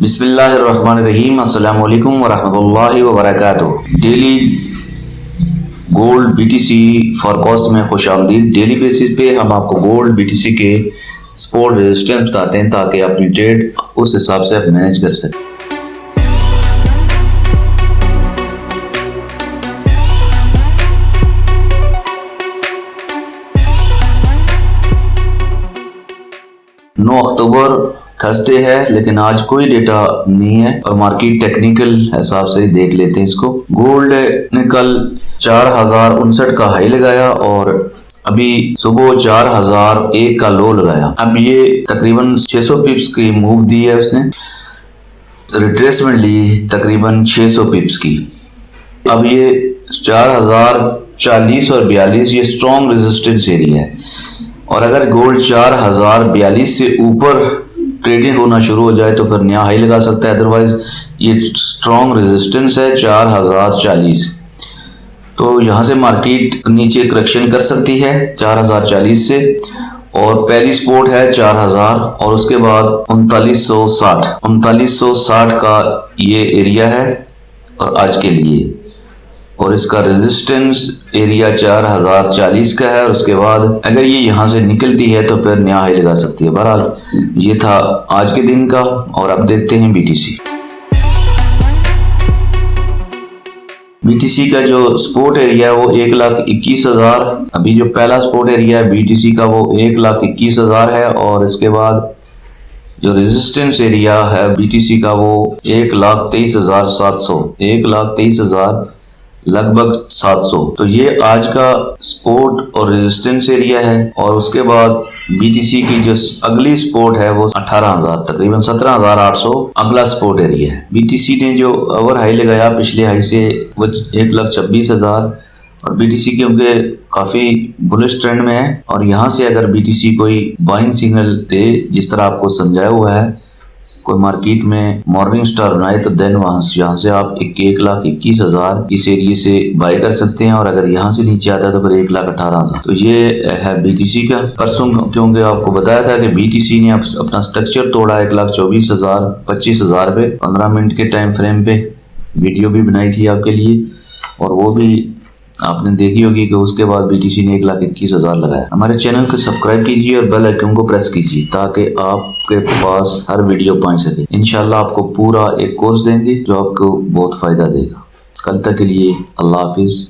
बिस्मिल्लाहिर्रहमानिर्रहीम। अस्सलामु अलैकुम वरहमतुल्लाहि वबरकातुहू। डेली गोल्ड बीटीसी फॉरकास्ट में खुश आमदीद। डेली बेसिस पे हम आपको गोल्ड बीटीसी के सपोर्ट रेजिस्टेंस बताते हैं ताकि अपनी ट्रेड उस हिसाब से आप मैनेज कर सकें। नौ अक्टूबर थर्सडे है, लेकिन आज कोई डेटा नहीं है और मार्केट टेक्निकल हिसाब से देख लेते हैं इसको। गोल्ड ने कल 4059 का हाई लगाया और अभी सुबह 4001 का लो लगाया। अब ये तकरीबन 600 पिप्स की मूव दी है उसने, रिट्रेसमेंट ली तकरीबन 600 पिप्स की। अब ये 4040 और 42 ये स्ट्रॉन्ग रेजिस्टेंस एरिया है और अगर गोल्ड 4042 से ऊपर ट्रेडिंग होना शुरू हो जाए तो फिर नया हाई लगा सकता है। अदरवाइज ये स्ट्रॉन्ग रेजिस्टेंस है 4040। तो यहाँ से मार्केट नीचे करेक्शन कर सकती है 4040 से, और पहली सपोर्ट है 4000 और उसके बाद 3960 का ये एरिया है और आज के लिए, और इसका रेजिस्टेंस एरिया 4040 का है। और उसके बाद अगर ये यहाँ से निकलती है तो फिर नया हाई लगा सकती है। बहरहाल ये था आज के दिन का, और अब देखते हैं बीटीसी का जो सपोर्ट एरिया है वो 1,21,000। अभी जो पहला सपोर्ट एरिया है बीटीसी का वो 1,21,000 है, और इसके बाद जो रेजिस्टेंस एरिया है बीटीसी का वो 1,23,700, 1,23,000 लगभग 700। तो ये आज का सपोर्ट और रेजिस्टेंस एरिया है। और उसके बाद बीटीसी की जो अगली सपोर्ट है वो 18,000, तकरीबन 17,800 अगला सपोर्ट एरिया है। बीटीसी ने जो ओवर हाई लगाया पिछले हाई से वो 1,26,000, और बीटीसी क्योंकि काफी बुलिश ट्रेंड में है, और यहाँ से अगर बीटीसी कोई बाइंग सिग्नल दे जिस तरह आपको समझाया हुआ है, कोई मार्केट में मॉर्निंग स्टार बनाए तो देन यहाँ से आप 1,21,000 इस एरिया से बाय कर सकते हैं, और अगर यहाँ से नीचे आता है तो फिर 1,18,000। तो ये है बीटीसी का। परसों क्योंकि आपको बताया था कि बीटीसी ने अपना स्ट्रक्चर तोड़ा 1,24,000 25,000 पे 15 मिनट के टाइम फ्रेम पे वीडियो भी बनाई थी आपके लिए, और वो भी आपने देखी होगी कि उसके बाद बीटीसी ने 1,21,000 लगाया। हमारे चैनल को सब्सक्राइब कीजिए और बेल आइकन को प्रेस कीजिए ताकि आपके पास हर वीडियो पहुंच सके। इंशाल्लाह आपको पूरा एक कोर्स देंगे जो आपको बहुत फायदा देगा। कल तक के लिए अल्लाह हाफिज।